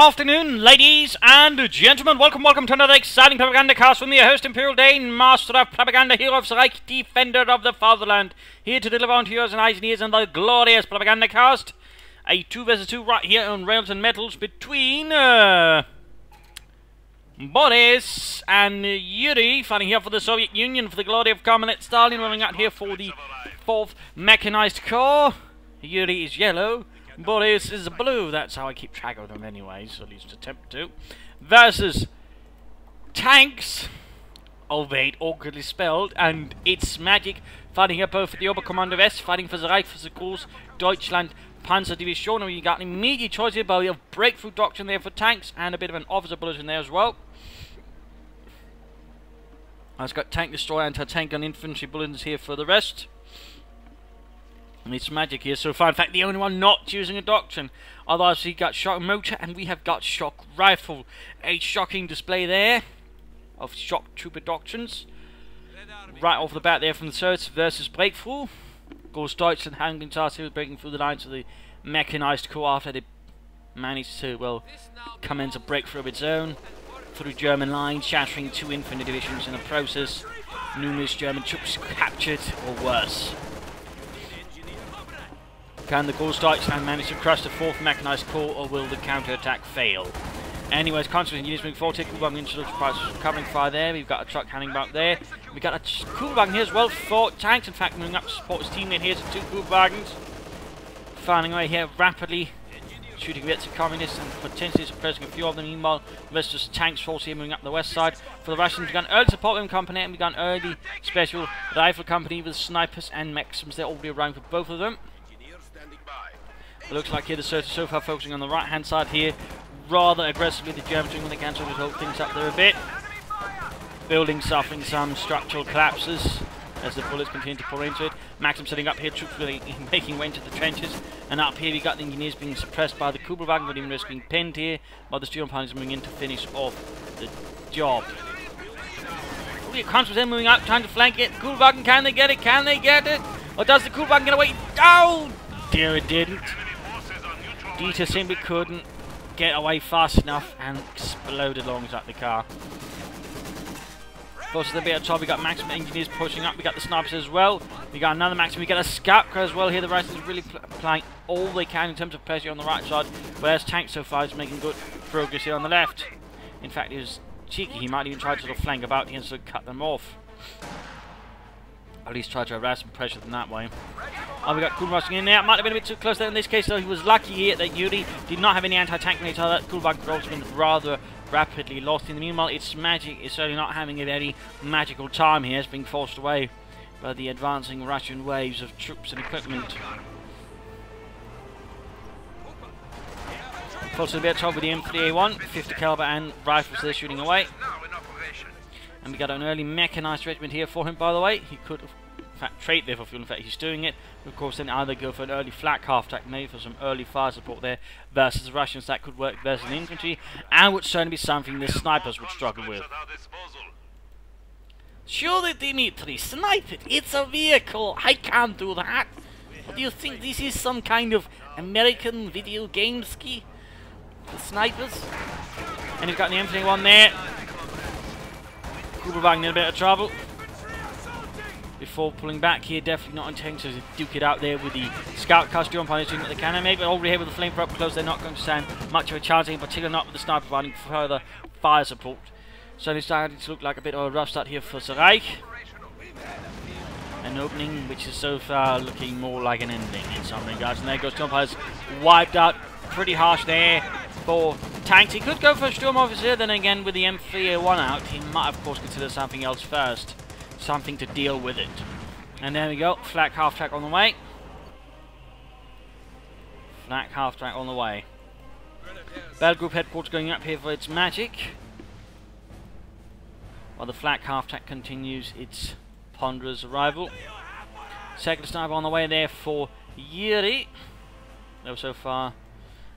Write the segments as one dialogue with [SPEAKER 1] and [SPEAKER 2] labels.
[SPEAKER 1] afternoon, ladies and gentlemen. Welcome to another exciting Propagandacast with me, your host, Imperial Dane, Master of Propaganda, Hero of the Reich, Defender of the Fatherland, here to deliver unto yours and eyes and ears and the glorious Propagandacast. A 2 vs 2 right here on Rails and Metals between Boris and Yuri, fighting here for the Soviet Union, for the glory of Communist Stalin, running out here for the 4th Mechanized Corps. Yuri is yellow, Boris is blue. That's how I keep track of them anyway, so at least attempt to. Versus Tanxc, albeit awkwardly spelled, and It's Magic, fighting here both for the Oberkommando West, fighting for the Reich, for the Groß Deutschland Panzer Division. You got an immediate choice here, but we have breakthrough doctrine there for Tanxc, and a bit of an officer bullet in there as well. I've got tank destroyer, anti-tank gun, infantry bullets here for the rest. And It's Magic here so far. In fact, the only one not choosing a doctrine. Otherwise, we got shock motor and we have got shock rifle. A shocking display there of shock trooper doctrines. Right off the bat there from the Search versus breakthrough. Groß Deutschland handling task here, breaking through the lines of the mechanized corps after they managed to, well, commence a breakthrough of its own through German lines, shattering 2 infantry divisions in the process. Numerous German troops captured or worse. Can the Groß Deutschland manage to crush the 4th Mechanized Corps, or will the counter-attack fail? Anyways, constant engineers moving forward here. Kugelwagen introduced covering fire there. We've got a truck handing back there. We've got a Kugelwagen here as well for Tanxc. In fact, moving up to support his teammate here. So 2 Kugelwagens firing away here rapidly, shooting bits of communists and potentially suppressing a few of them. Meanwhile, the rest of Tanxc force here moving up the west side. For the Russians, we've got an early support weapon company and we've got an early special rifle company with snipers and Maxims. They're already around for both of them. It looks like here the Search is so far focusing on the right hand side here, rather aggressively. The Germans doing what they can to hold things up there a bit. Buildings suffering some structural collapses as the bullets continue to pour into it. Maxim setting up here, troops really making way into the trenches, and up here we got the engineers being suppressed by the Kugelwagen, but even risk being pinned here, while the steel pilots moving in to finish off the job. The Constance then moving out, trying to flank it. Kugelwagen, can they get it? Can they get it? Or does the Kugelwagen get away? Oh dear, it didn't. Dieter simply couldn't get away fast enough and exploded alongside the car. Of course, there's a bit of trouble. We got Maxim engineers pushing up. We got the snipers as well. We got another Maxim. We got a scout car as well here. The Russians are really applying all they can in terms of pressure on the right side, whereas Tanxc so far is making good progress here on the left. In fact, he was cheeky. He might even try to sort of flank about here and sort of cut them off. At least try to harass and pressure them that way. Oh, we got Kuhl rushing in there. Might have been a bit too close there in this case, though. He was lucky here that Yuri did not have any anti-tank later. That Kuhlwagen could also been rather rapidly lost. In the meanwhile, It's Magic is certainly not having a very magical time here. It's being forced away by the advancing Russian waves of troops and equipment. Fortunately, a bit of trouble with the M3A1, 50 caliber and rifles they're shooting away. And we got an early mechanized regiment here for him, by the way. He could have, in fact, trade there for fuel. In fact, he's doing it. Of course, then either go for an early flak half-track, maybe for some early fire support there, versus the Russians. That could work versus the infantry, and would certainly be something the snipers would struggle with. Surely, Dimitri, snipe it. It's a vehicle. I can't do that. What do you think? This is some kind of American video game ski? The snipers? And he's got the M3A1 there. Kugelwagen in a bit of trouble before pulling back here. Definitely not intending to duke it out there with the scout car. Steel pilots doing what they can, and maybe already here with the flamethrower up close, they're not going to stand much of a chance, in particular not with the sniper providing further fire support. So it's starting to look like a bit of a rough start here for the Reich. An opening which is so far looking more like an ending in some regards. And there goes Steel pilots wiped out pretty harsh there for Tanxc. He could go for a Sturm Officer, then again with the M3A1 out, he might of course consider something else first. Something to deal with it. And there we go, flak half-track on the way. Flak half-track on the way. Battle Group Headquarters going up here for It's Magic, while the flak half-track continues its ponderous arrival. Second sniper on the way there for Yuri. Though so far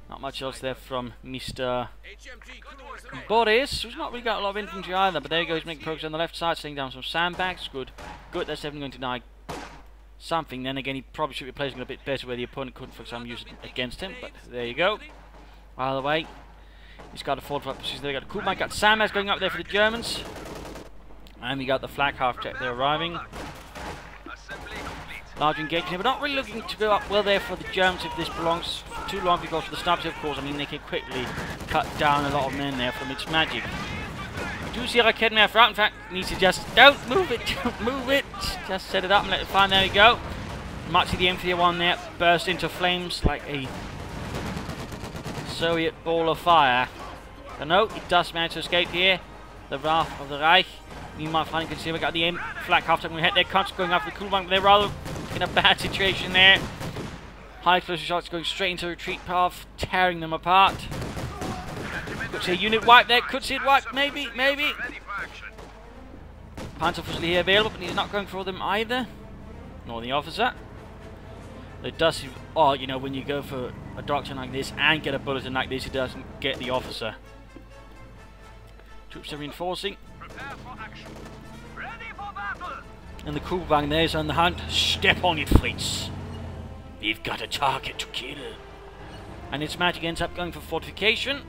[SPEAKER 1] not much else there from Mr. Boris, who's not really got a lot of infantry either, but there he goes, making progress on the left side, sitting down some sandbags. Good, that's definitely going to deny something. Then again, he probably should be placing it a bit better where the opponent couldn't, for example, use it against him, but there you go. By the way, He's got a fortified position there. We got a Kuhlmann, got Sandbags going up there for the Germans. And we got the flak half-track there arriving. Large engagement here. We're not really looking to go up well there for the Germans if this belongs too long because for the snipers, of course. I mean, they can quickly cut down a lot of men there from its magic. We do see a Raketenwerfer out. In fact, needs to just don't move it, don't move it. Just set it up and let it fire. There we go. You might see the M301 there burst into flames like a Soviet ball of fire. But no, it does manage to escape here. The Wrath of the Reich. Meanwhile, finally, you can see we got the flak half-track. We hit their Tanxc going after the Kuhlmann. They're rather in a bad situation there. High explosive shots going straight into a retreat path, tearing them apart. Could see a unit wipe there. Could see it wipe. Maybe, maybe. Panther officially here available, but he's not going for them either. Nor the officer. It does seem, oh, you know, when you go for a doctrine like this and get a bulletin like this, it doesn't get the officer. Troops are reinforcing. And the Kuhlmann there's on the hunt. Step on it, Fritz. We've got a target to kill. And its magic ends up going for Fortification.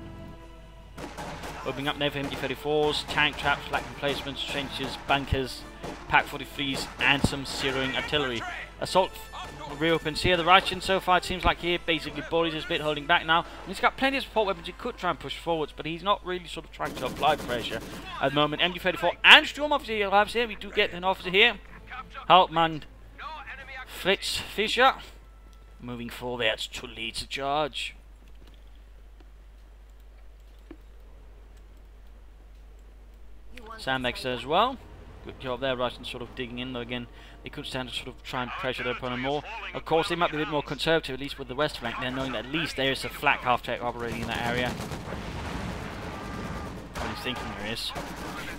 [SPEAKER 1] Opening up there for MG34s, tank traps, flak emplacements, trenches, bunkers, Pak 43s, and some zeroing artillery. Assault reopens here. The Russians so far, it seems like here, basically Boris is a bit holding back now. And he's got plenty of support weapons. He could try and push forwards, but he's not really sort of trying to apply pressure at the moment. MG34 and Sturm officer arrives here. We do get an officer here. Hauptmann Fritz Fischer. Moving forward to lead the charge. Sandbags there as well. Good job there, Russians sort of digging in, though again they could stand to sort of try and pressure their opponent more. Of course, they might be a bit more conservative, at least with the west flank there, knowing that at least there is a flak half-track operating in that area. What he's thinking there is.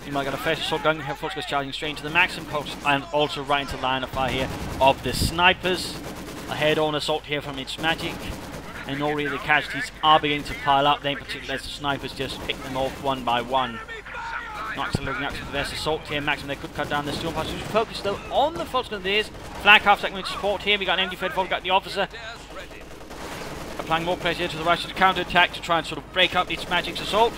[SPEAKER 1] You might got a first assault gun, have Volkswagen charging straight into the Maxim post, and also right into line of fire here of the snipers. A head-on assault here from its magic, and already the casualties are beginning to pile up, then particularly as the snipers just pick them off one by one. Not looking up to the best assault here. Maxim, they could cut down the Sturm Pass. Focus though on the Volkswagen there's flag half-track with support here. We got an MG34, we got the officer. Applying more pressure to the Russians to counter-attack to try and sort of break up its magic's assault.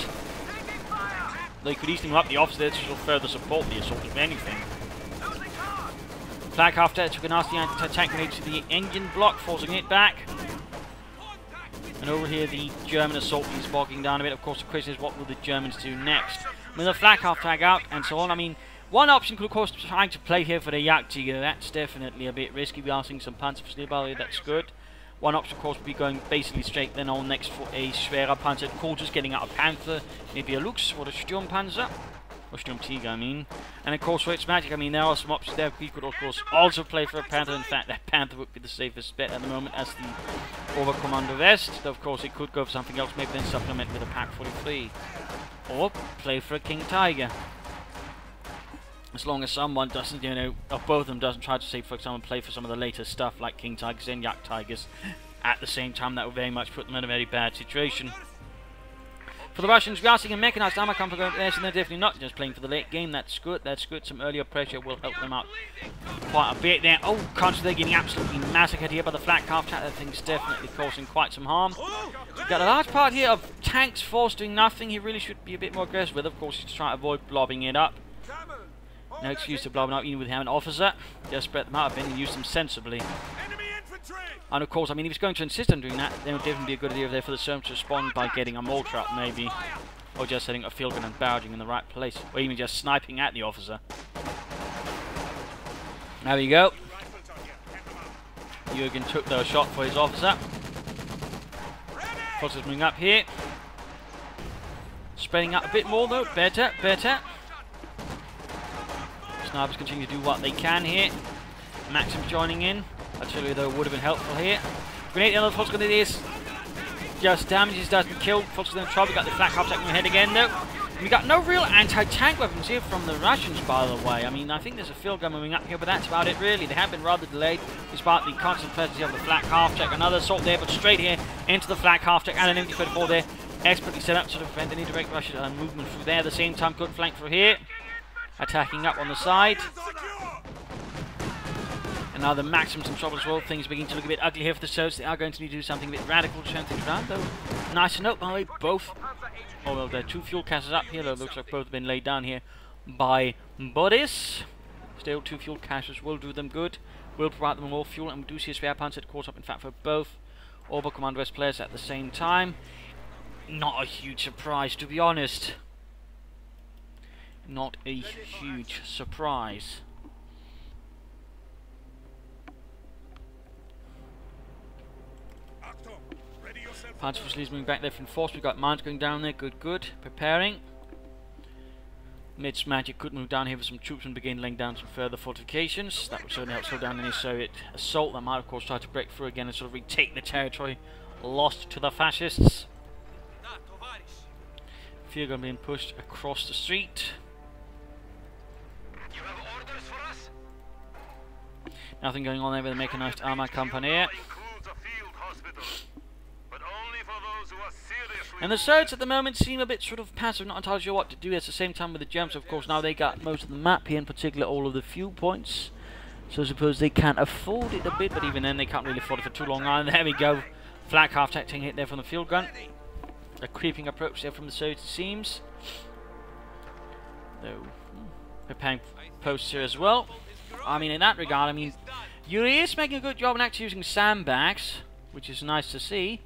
[SPEAKER 1] They could easily move up the officer there to sort of further support the assault if anything. Flag half-track took a nasty anti-tank grenade to the engine block, forcing it back. And over here the German assault is bogging down a bit. Of course the question is what will the Germans do next? With a flak half-track out and so on. I mean, one option could of course be trying to play here for the Jagdtiger. That's definitely a bit risky. We are seeing some Panther here, that's good. One option of course would be going basically straight then on next for a schwerer Panzer at quarters, getting out a Panther, maybe a Lux or a Sturmpanzer. Or Sturmtiger, I mean. And of course for its magic, I mean, there are some options there. We could of course also play for a Panther. In fact, that Panther would be the safest bet at the moment as the Oberkommando West. Though of course it could go for something else, maybe then supplement with a Pak 43. Or play for a Jagdtiger. As long as someone doesn't, you know, or both of them doesn't try to say, for example, play for some of the later stuff like Jagdtigers and Jagdtigers at the same time, that would very much put them in a very bad situation. For the Russians, we are seeing a mechanized armor come from there, so they're definitely not just playing for the late game. That's good, that's good. Some earlier pressure will help them out quite a bit there. Oh, Contra, they're getting absolutely massacred here by the flak half-track. That thing's definitely causing quite some harm. We've got a large part here of Tanxc force doing nothing. He really should be a bit more aggressive with. Of course, he's trying to avoid blobbing it up. No excuse to blob it up, even with him an officer. Just spread them out a bit and use them sensibly. And of course, I mean, if he's going to insist on doing that, then it would definitely be a good idea there for the Serms to respond by getting a mortar up, maybe. Or just setting a field gun and barraging in the right place. Or even just sniping at the officer. There we go. Jürgen took the shot for his officer. Officer's moving up here. Spreading out a bit more though. Better, better. Snipers continue to do what they can here. Maxim joining in. Artillery though would have been helpful here. Grenade the other Volkswagen it is. Just damages, doesn't kill. Volkswagen in trouble. We got the flak half-track in the head again though. And we got no real anti-tank weapons here from the Russians, by the way. I mean, I think there's a field gun moving up here, but that's about it really. They have been rather delayed despite the constant presence of the flak half-track. Another assault there, but straight here into the flak half-track and an MG34 there. Expertly set up to prevent any direct Russian movement through there. At the same time, good flank through here. Attacking up on the side. And now the Maxim's in trouble as well. Things begin to look a bit ugly here for the Soviets. They are going to need to do something a bit radical to turn things around, though. Nice to note, by the way, both Oh well, there are 2 fuel caches up here. That looks like both have been laid down here by Boris. Still, 2 fuel caches will do them good. Will provide them more fuel, and we do see a spare Panther caught up, in fact, for both Orbital Command West players at the same time. Not a huge surprise, to be honest. Not a huge surprise. Panther Fusiliers moving back there from force. We've got mines going down there. Good, good. Preparing. Mid's Magic could move down here for some troops and begin laying down some further fortifications. That would certainly help slow down any Soviet assault. That might, of course, try to break through again and sort of retake the territory lost to the fascists. Fear gun being pushed across the street.
[SPEAKER 2] You have orders for us?
[SPEAKER 1] Nothing going on there with the mechanized armor company. And the Soviets at the moment seem a bit sort of passive, not entirely sure what to do. At the same time with the Germans, of course, now they got most of the map here, in particular all of the fuel points. So I suppose they can afford it a bit, but even then they can't really afford it for too long. And there we go. Flak half-tack taking hit there from the field gun. A creeping approach there from the Soviets, it seems. Though, preparing posts here as well. I mean, in that regard, I mean, Yuri is making a good job in actually using sandbags, which is nice to see.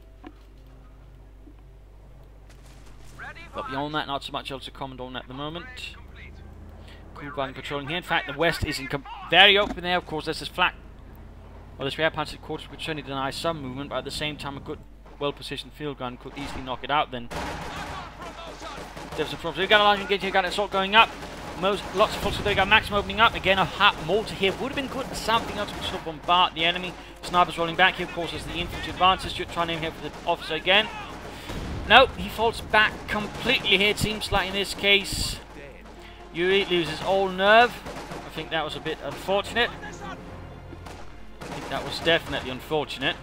[SPEAKER 1] But beyond that, not so much else to comment on at the moment. Coolbang patrolling here. In fact, the west is very open there. Of course, there's this flak. Well, this rear panzer quarters would certainly deny some movement, but at the same time, a good, well-positioned field gun could easily knock it out then. There's some problems. We've got a large engagement here, got an assault going up. Lots of folks there, got Maxim opening up. Again, a mortar here would have been good. Something else would sort of bombard the enemy. Snipers rolling back here, of course, as the infantry advances. Trying to aim here for the officer again. No, he falls back completely here, it seems like in this case. Yuri loses all nerve. I think that was a bit unfortunate. I think that was definitely unfortunate.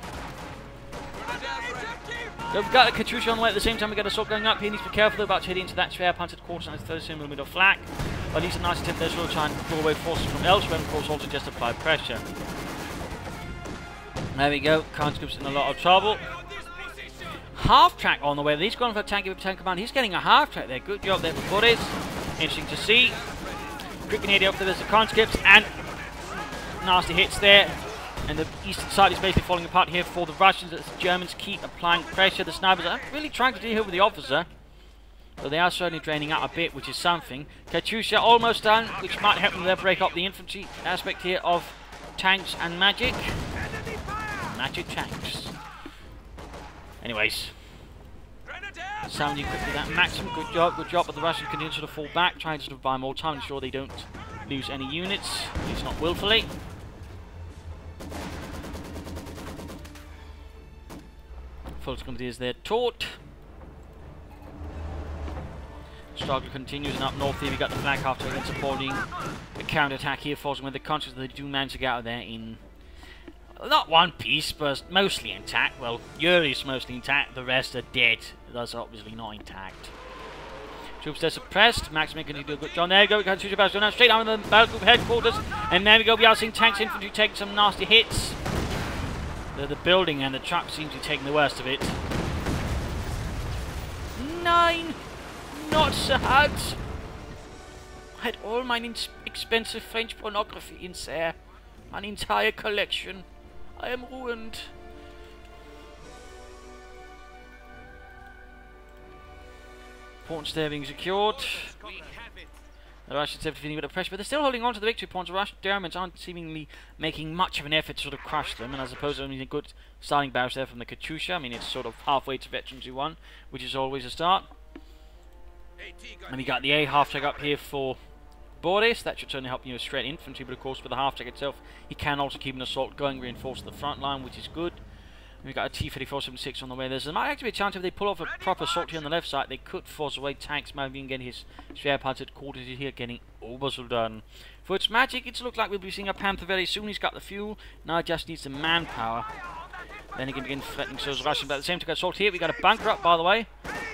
[SPEAKER 1] So we've got a Katyusha on the way at the same time. We've got assault going up here. Needs to be careful though about heading into that spare Panther quarters on his 37mm flak. But at least a nice attempt there to try and pull away forces from elsewhere, and of course also just apply pressure. There we go. Conscript's in a lot of trouble. Half-track on the way. He's gone for a tank command. He's getting a half-track there. Good job there for Boris. Interesting to see. Quick grenade up there. There's the conscripts and nasty hits there. And the eastern side is basically falling apart here for the Russians as the Germans keep applying pressure. The snipers are really trying to deal here with the officer. So they are certainly draining out a bit, which is something. Katyusha almost done, which might help them there break up the infantry aspect here of tanks and magic. Magic tanks. Anyways, sounding quickly that Maxim, good job, but the Russians continue to sort of fall back, trying to sort of buy more time, ensure they don't lose any units, at least not willfully. Folks company is there taught. Struggle continues, and up north here we got the flag half again supporting the counter-attack here, forcing with the conscious that they do manage to get out of there in not one piece, but mostly intact. Well, Yuri's mostly intact, the rest are dead. That's obviously not intact. Troops are suppressed. Max making to do a good job. There you go, we got two battles going out straight down to the battle group headquarters. And there we go, we are seeing tanks infantry taking some nasty hits. The building and the truck seems to be taking the worst of it. 9! Not sad! I had all my expensive French pornography in there. An entire collection. I am ruined. Points there being secured. The Russians have feeling a bit of pressure, but they're still holding on to the victory points. The Russian Germans aren't seemingly making much of an effort to sort of crush them, and I suppose only a good starting barrage there from the Katyusha. I mean, it's sort of halfway to Veterans 1, which is always a start. And we got the A half-track up here for Boris. That should certainly help you know, straight infantry, but of course with the half-track itself, he can also keep an assault going, reinforce the front line, which is good. We've got a T-3476 on the way. There might actually be a chance if they pull off a proper assault here on the left side, they could force away tanks, maybe even get his spare parts at quarters here, getting Obersoldaten. For its magic, it looks like we'll be seeing a Panther very soon. He's got the fuel, now it just needs the manpower. Then he can begin threatening those Russians. But at the same time, assault here. We got a bunker up, by the way.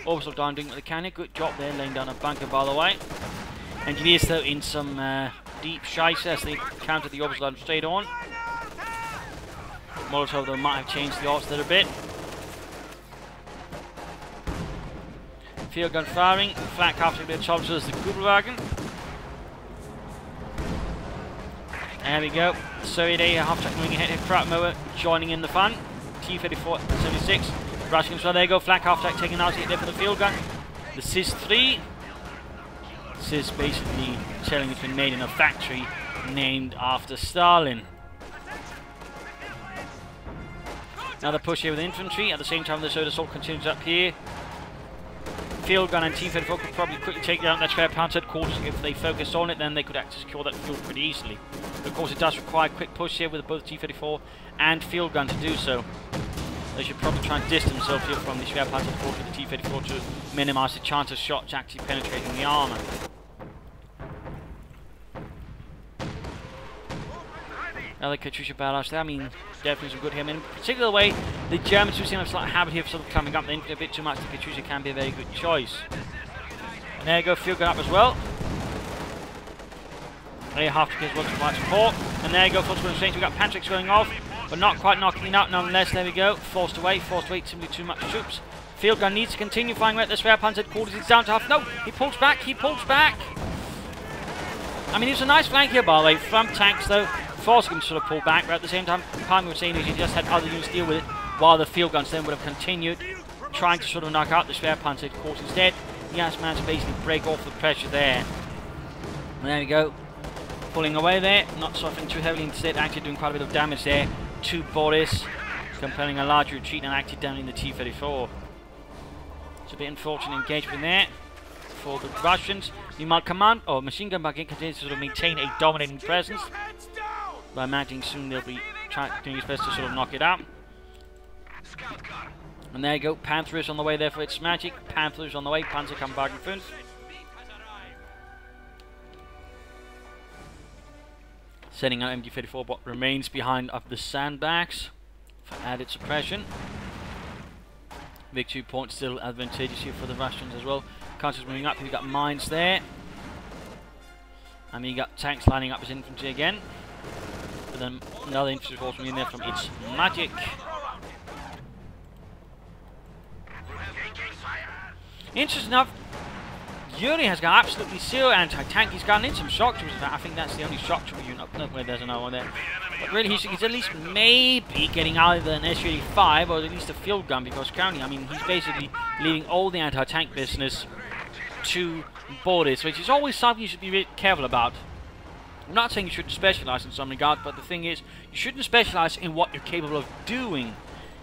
[SPEAKER 1] Obersoldaten doing what they can here. Good job there, laying down a bunker, by the way. Engineers, though, in some deep shice as they counter the Obersoldaten straight on. Molotov, though, might have changed the odds there a bit. Field gun firing. Flak after a bit of charges as the Kubelwagen. There we go. Soviet A half-track moving ahead. Pratt mower joining in the fun. T-34 76. Russians, well, there you go. Flak half-track taking out there for the field gun. The CIS-3. CIS basically telling it's been made in a factory named after Stalin. Another push here with infantry. At the same time, the Soda assault continues up here. Field gun and T-34 could probably quickly take down that spare Panther headquarters. If they focus on it, then they could actually secure that field pretty easily. But of course, it does require a quick push here with both T-34 and field gun to do so. They should probably try and distance themselves here from the spare Panther headquarters with the T-34 to minimise the chance of shots actually penetrating the armour. Another Katyusha barrage there. I mean, definitely some good here. I mean, in particular way, the Germans who seem to have a slight habit here of sort of coming up the infantry a bit too much. The Katyusha can be a very good choice. And there you go, field gun up as well. There you have to get as well to provide support. And there you go, full exchange. We've got Tanxc going off, but not quite knocking it out nonetheless. There we go, forced away, simply too much troops. Field gun needs to continue firing at the spare Panther headquarters. It's down to half. No, he pulls back, I mean, it was a nice flank here, by the way, from Tanxc, though. Forcing him to sort of pull back, but at the same time, part of me was saying is he just had other units deal with it, while the field guns then would have continued trying to sort of knock out the spare Panther headquarters. Instead, he has managed to basically break off the pressure there. And there we go, pulling away there, not suffering too heavily, instead actually doing quite a bit of damage there to Boris, compelling a large retreat and actually downing the T-34. It's a bit unfortunate engagement there for the Russians. Meanwhile, command or machine gun back in continues to sort of maintain a dominating presence. By imagining soon they'll be doing its best to sort of knock it out. And there you go, Panther is on the way there for its magic. Panther is on the way, Panther come back in front. Sending out MG-34, what remains behind up the sandbags for added suppression. Victory point still advantageous here for the Russians as well. Counters moving up, you've got mines there. And you got tanks lining up as infantry again. But then another infantry force in there from its magic. Interesting enough, Yuri has got absolutely zero anti-tank. He's gotten in some shock troopers. I think that's the only shock trooper unit up there. There's another one there. But really, he's at least maybe getting either an SU-85 or at least a field gun, because currently, I mean, he's basically leaving all the anti-tank business to Boris, which is always something you should be really careful about. I'm not saying you shouldn't specialise in some regard, but the thing is, you shouldn't specialise in what you're capable of doing.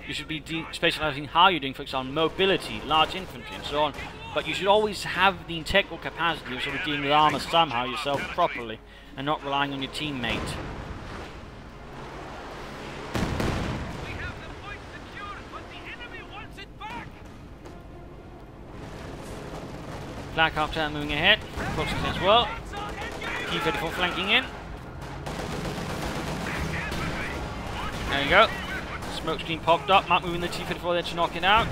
[SPEAKER 1] You should be specialising how you're doing, for example, mobility, large infantry, and so on. But you should always have the integral capacity of sort of dealing with armour somehow yourself properly, and not relying on your teammate. Black after moving ahead, crossing as well. T-34 flanking in. There you go. Smoke screen popped up. Not moving the T-34 there to knock it out.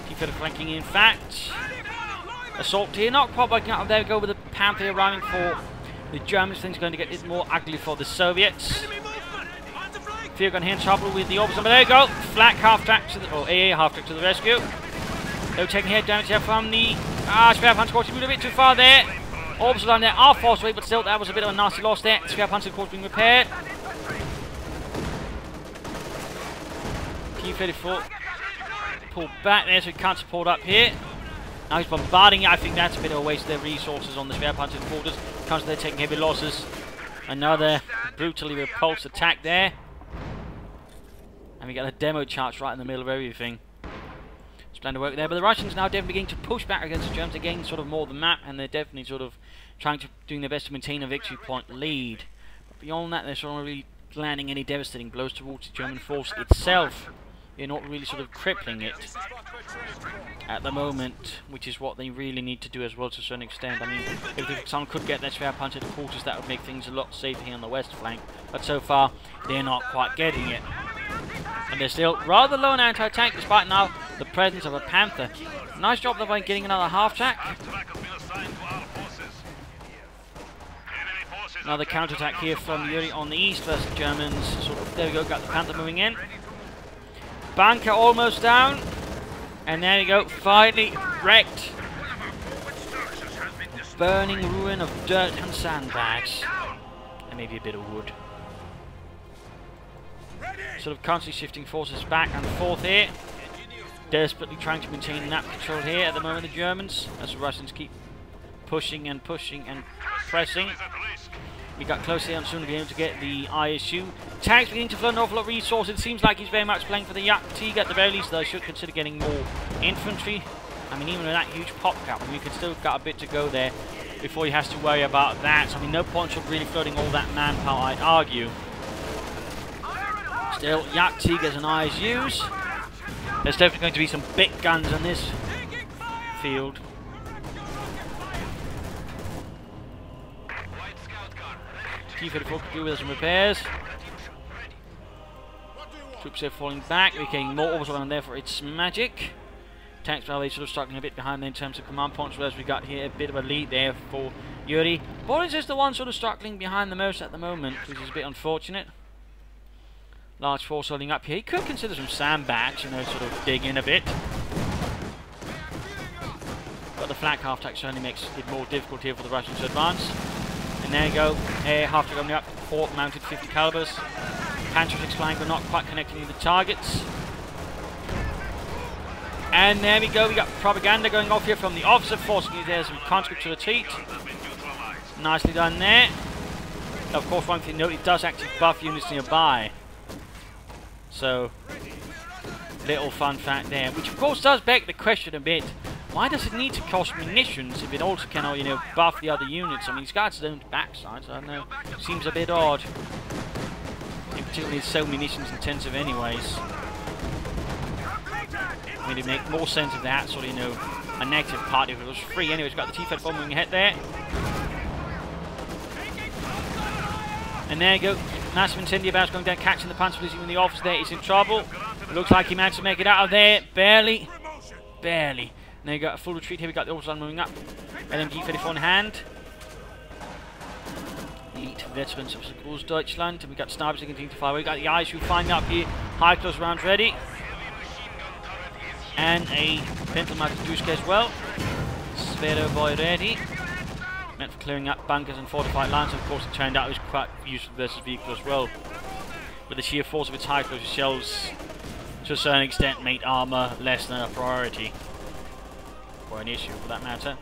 [SPEAKER 1] T-34 flanking in fact. Assault here, not quite working out. There we go with the Panther arriving for the Germans. Things going to get a bit more ugly for the Soviets. Field gun here in trouble with the orbs. But there you go. Flak half track to the, or AA half track to the rescue. They were taking head damage here from the spare Panther course. He moved a bit too far there. Orbs line there are forced away, but still that was a bit of a nasty loss there. Spare Panther course being repaired. T-34 pulled back there, so he can't support up here. Now he's bombarding it. I think that's a bit of a waste of their resources on the spare Panther quarters, because they're taking heavy losses. Another brutally repulsed attack there. And we got a demo charge right in the middle of everything. Splendid work there, but the Russians now definitely beginning to push back against the Germans, again sort of more the map, and they're definitely sort of doing their best to maintain a victory point lead. But beyond that, they're sort of really landing any devastating blows towards the German force itself. They're not really sort of crippling it at the moment, which is what they really need to do as well to a certain extent. I mean, if someone could get their spare Panther quarters, that would make things a lot safer here on the west flank, but so far they're not quite getting it. And they're still rather low on anti-tank, despite now the presence of a Panther. Nice job by getting another half-track. Another counter-attack here from Yuri on the east versus the Germans. Sort of, there we go, got the Panther moving in. Bunker almost down. And there you go, finally wrecked. Burning ruin of dirt and sandbags. And maybe a bit of wood. Sort of constantly shifting forces back and forth here. Desperately trying to maintain map control here at the moment, the Germans, as the Russians keep pushing and pushing and pressing. We got close here and soon to be able to get the ISU. Tanxc beginning to flood an awful lot of resources. It seems like he's very much playing for the Jagdtiger at the very least, though. Should consider getting more infantry. I mean, even with that huge pop cap, we can still got a bit to go there before he has to worry about that. So, I mean, no point of really flooding all that manpower, I'd argue. Still, Jagdtigers and ISUs. There's definitely going to be some big guns on this field. T-34 could do with some repairs. Troops are falling back. We're getting more orbs around there for its magic. Tanks are sort of struggling a bit behind there in terms of command points, whereas we got here a bit of a lead there for Yuri. Boris is the one sort of struggling behind the most at the moment, which is a bit unfortunate. Large force holding up here. He could consider some sandbags, you know, sort of dig in a bit. But the flak half-tack certainly makes it more difficult here for the Russians to advance. And there you go, air half-tack coming up, 4 mounted 50 calibers. Panther flying but not quite connecting with the targets. And there we go, we got propaganda going off here from the officer, forcing you there some conscripts to retreat. Nicely done there. Of course, one thing to note, it does actually buff units nearby. So, little fun fact there, which of course does beg the question a bit. Why does it need to cost munitions if it also can, you know, buff the other units? I mean, it's got its own backside, so I don't know. Seems a bit odd. In particular, it's so munitions intensive anyways. I mean, it'd make more sense of that sort of, you know, a negative part if it was free. Anyways, we've got the T-34 moving ahead there. And there you go. Massive incendiary barrels going down, catching the Panther, even the officer there is in trouble. It looks like he managed to make it out of there. Barely. Barely. And there you got a full retreat here. We got the Orbital moving up. LMG-34 in hand. Elite veterans of CoH2 Deutschland. And we got snipers that continue to fire. We got the ISU flying up here. High close rounds ready. And a Panther Dusk as well. Sphero boy ready. Meant for clearing up bunkers and fortified lines. Of course, it turned out it was quite useful versus vehicle as well. But the sheer force of its high close shells, to a certain extent, made armor less than a priority. Or an issue, for that matter.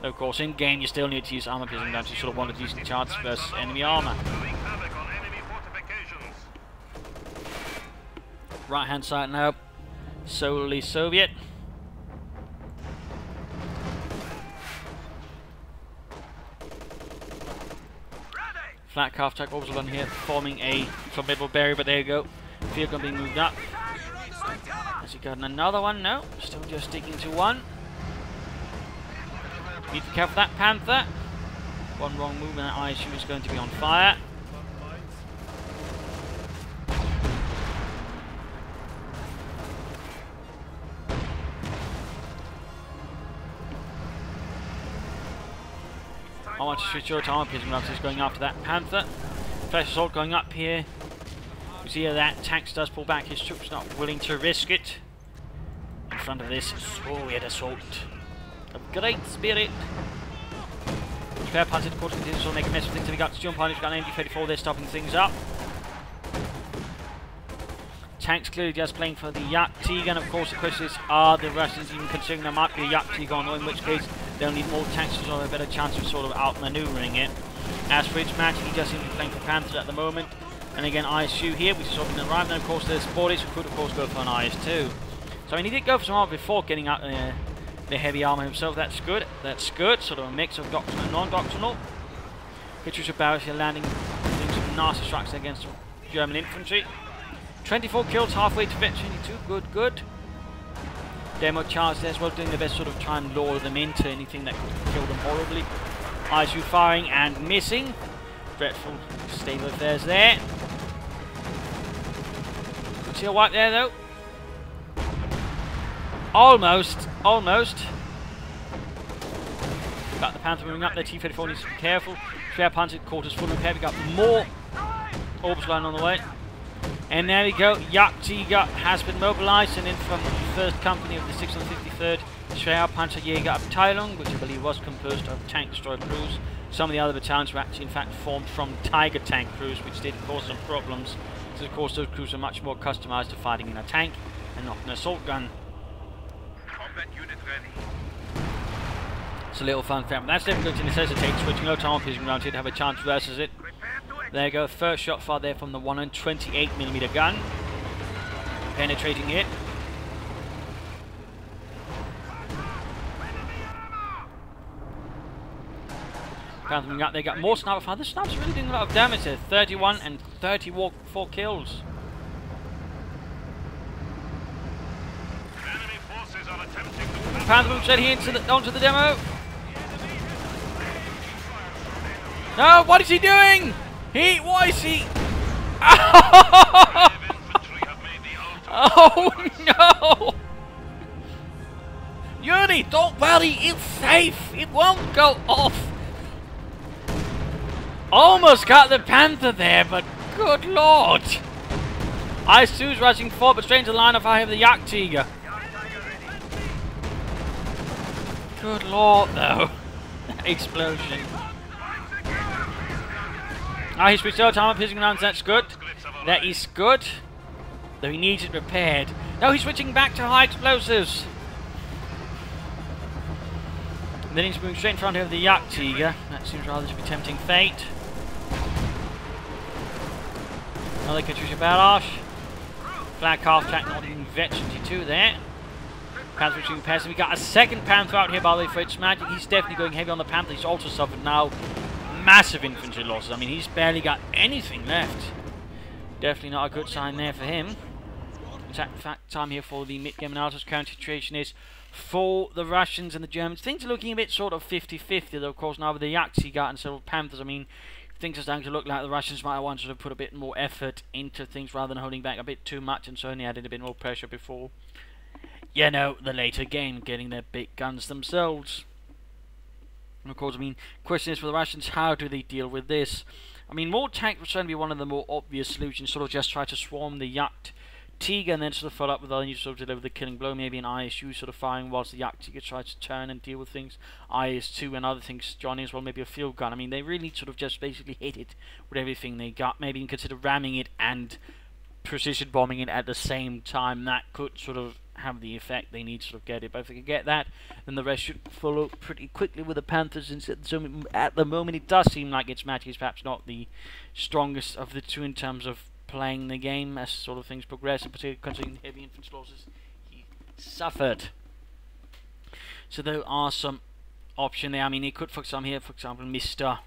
[SPEAKER 1] Though, of course, in game, you still need to use armor piercing guns. You sort of want to use the charts versus enemy armor. Right hand side now, solely Soviet. Flak half-tack orbital on here, forming a formidable barrier, but there you go. Field gun being moved up. Has he got another one? No, still just sticking to one. Need to be careful that Panther. One wrong move and that ISU is going to be on fire. I want to switch over to armor piercing rounds. He's going after that Panther. Fresh assault going up here. We see that Tanxc does pull back his troops, not willing to risk it in front of this Soviet assault of great spirit. Spare Panther of course continues to make a mess of things. We got to jump on it. We've got an MD-34 there stopping things up. Tanxc clearly just playing for the Jagdtiger, and of course the question is, are the Russians even considering there might be a Jagdtiger on, in which case they'll need more tanks to have a better chance of sort of outmaneuvering it. As for its match, he just seems to be playing for Panther at the moment. And again, ISU here, which is sort of arrived, and of course there's Boris, who could of course go for an IS-2. So I mean, he did go for some armor before getting out the heavy armor himself. That's good. That's good. Sort of a mix of doctrinal and non-doctrinal. Pictures of Boris here landing, doing some nasty strikes against German infantry. 24 kills, halfway to victory. 22, good. Demo charge there as well, doing the best sort of try and lure them into anything that could kill them horribly. ISU firing and missing. Dreadful state of affairs there. See a wipe there though. Almost. Got the Panther moving up there. T-34 needs to be careful. Spare Panther quarters full repair. We got more orbital line on the way. And there we go, Jagdtiger has been mobilized, and in from the 1st Company of the 653rd Panther Abteilung, which I believe was composed of tank destroyer crews. Some of the other battalions were actually in fact formed from Tiger tank crews, which did cause some problems, because of course those crews are much more customized to fighting in a tank and not an assault gun.
[SPEAKER 2] Combat unit ready.
[SPEAKER 1] It's a little fun fact, but that's definitely going to necessitate switching low time piercing round here to have a chance versus it. There you go, first shot fired there from the 128mm gun. Penetrating hit. Panther up, they got more sniper fire. The snipers really doing a lot of damage there. 31 and 34 kills.
[SPEAKER 2] Enemy forces are attempting to
[SPEAKER 1] Panther moves straight here onto the demo. No, what is he doing? What is he? Oh no! Yuri, don't worry, it's safe. It won't go off. Almost got the Panther there, but good lord. IS-2's rushing forward, but straight into the line of fire of the Jagdtiger. Good lord, though. That explosion. Ah, he's switched out time piercing rounds, that's good. That is good. Though he needs it repaired. No, he's switching back to high explosives. And then he's moving straight in front of the Jagdtiger. That seems rather to be tempting fate. Another Katyusha barrage. Flag half track not even Veteran T2 there. Panther shooting past him. We got a second Panther out here by the way for its magic. He's definitely going heavy on the Panther. He's also suffered now massive infantry losses. I mean, he's barely got anything left. Definitely not a good sign there for him. In fact, time here for the mid-game analysis. Current situation is for the Russians and the Germans. Things are looking a bit sort of 50-50, though, of course, now with the Jagdtiger and several Panthers. I mean, things are starting to look like the Russians might want to put a bit more effort into things rather than holding back a bit too much and certainly adding a bit more pressure before, you know, the later game, getting their big guns themselves. And of course, I mean, question is for the Russians, how do they deal with this? I mean, more tank would certainly be one of the more obvious solutions, sort of just try to swarm the Jagdtiger and then sort of follow up with other news, sort of deliver the killing blow, maybe an ISU sort of firing whilst the Jagdtiger tries to turn and deal with things. IS-2 and other things joining as well, maybe a field gun. I mean, they really sort of just basically hit it with everything they got. Maybe even consider ramming it and precision bombing it at the same time. That could sort of have the effect they need to sort of get it. But if they can get that, then the rest should follow pretty quickly with the Panthers. And at the moment, it does seem like its match is perhaps not the strongest of the two in terms of playing the game as sort of things progress, and particularly considering heavy infantry losses he suffered. So there are some options there. I mean, he could, for example, Mr.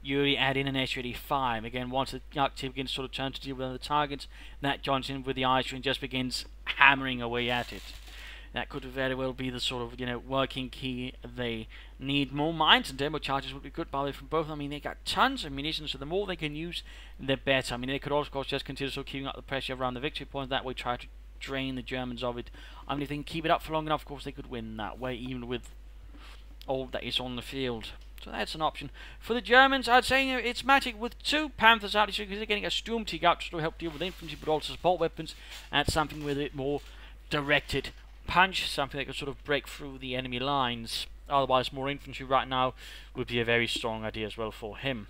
[SPEAKER 1] Yuri add in an S-85. Again, once the Jagdtiger begins to sort of turn to deal with other targets, that joins in with the ISU and just begins hammering away at it. That could very well be the sort of, you know, working key they need. More mines and demo charges would be good, by the way, from both. I mean, they got tons of munitions, so the more they can use, the better. I mean, they could also, of course, just continue sort of keeping up the pressure around the victory point. That way, try to drain the Germans of it. I mean, if they can keep it up for long enough, of course, they could win that way, even with all that is on the field. So that's an option. For the Germans, I'd say it's magic with two Panthers out, because they're getting a Sturmtiger out to help deal with infantry, but also support weapons, and something with it more directed punch, something that could sort of break through the enemy lines. Otherwise, more infantry right now would be a very strong idea as well for him.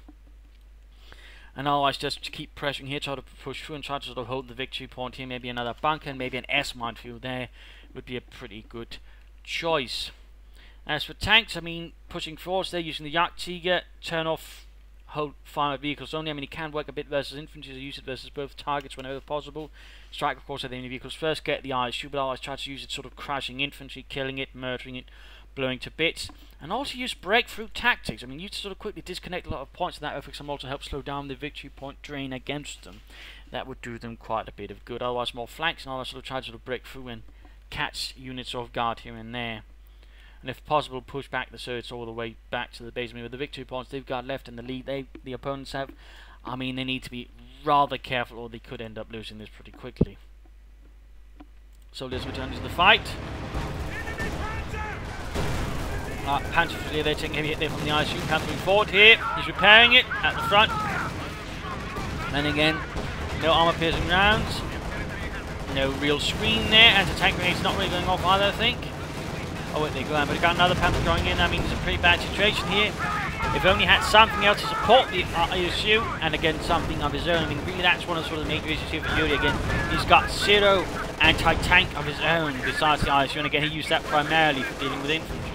[SPEAKER 1] And otherwise, just to keep pressuring here, try to push through and try to sort of hold the victory point here. Maybe another bunker and maybe an S-minefield there would be a pretty good choice. As for tanks, I mean, pushing forwards there, using the Jagdtiger, turn off, hold fire vehicles only. I mean, it can work a bit versus infantry, so use it versus both targets whenever possible. Strike, of course, at the enemy vehicles first, get the ISU, but always try to use it sort of crashing infantry, killing it, murdering it, blowing to bits. And also use breakthrough tactics. I mean, you sort of quickly disconnect a lot of points, and that effect also help slow down the victory point drain against them. That would do them quite a bit of good. Otherwise, more flanks, and otherwise sort of try to sort of break through and catch units off guard here and there. And if possible, push back the Surds all the way back to the base. I mean, with the victory points they've got left and the lead the opponents have, I mean, they need to be rather careful or they could end up losing this pretty quickly. So let's return to the fight. Panther they're taking heavy hit there from the ISU. Panther moving forward here. He's repairing it at the front. And again, No armor piercing rounds. No real screen there, and the tank grenade's not really going off either, I think. Oh wait, they go on, but we've got another Panther going in. I mean, it's a pretty bad situation here. If only had something else to support the ISU, and again, something of his own. I mean, really that's one of the sort of major issues here for Yuri again. He's got 0 anti-tank of his own besides the ISU, and again, he used that primarily for dealing with infantry.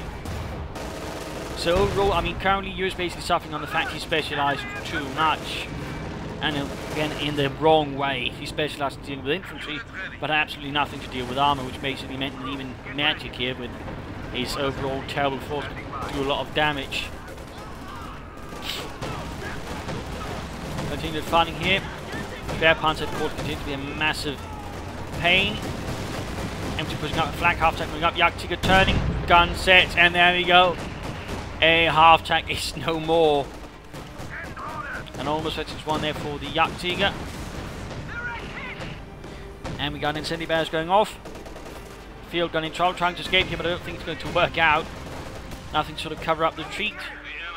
[SPEAKER 1] So overall, I mean, currently Yuri's basically suffering on the fact he specialised too much. And again, in the wrong way. He specialised in dealing with infantry, but absolutely nothing to deal with armour, which basically meant that even Magic here, with his overall terrible force, could do a lot of damage. Continued fighting here. Panther, of course, continues to be a massive pain. Empty pushing up, flank half-tack coming up, Jagdtiger turning, gun sets, and there we go. A half-tack is no more. And almost it's one there for the Jagdtiger. And we got incendiary barrels going off. Field gun in trouble, trying to escape here, but I don't think it's going to work out. Nothing to sort of cover up the retreat.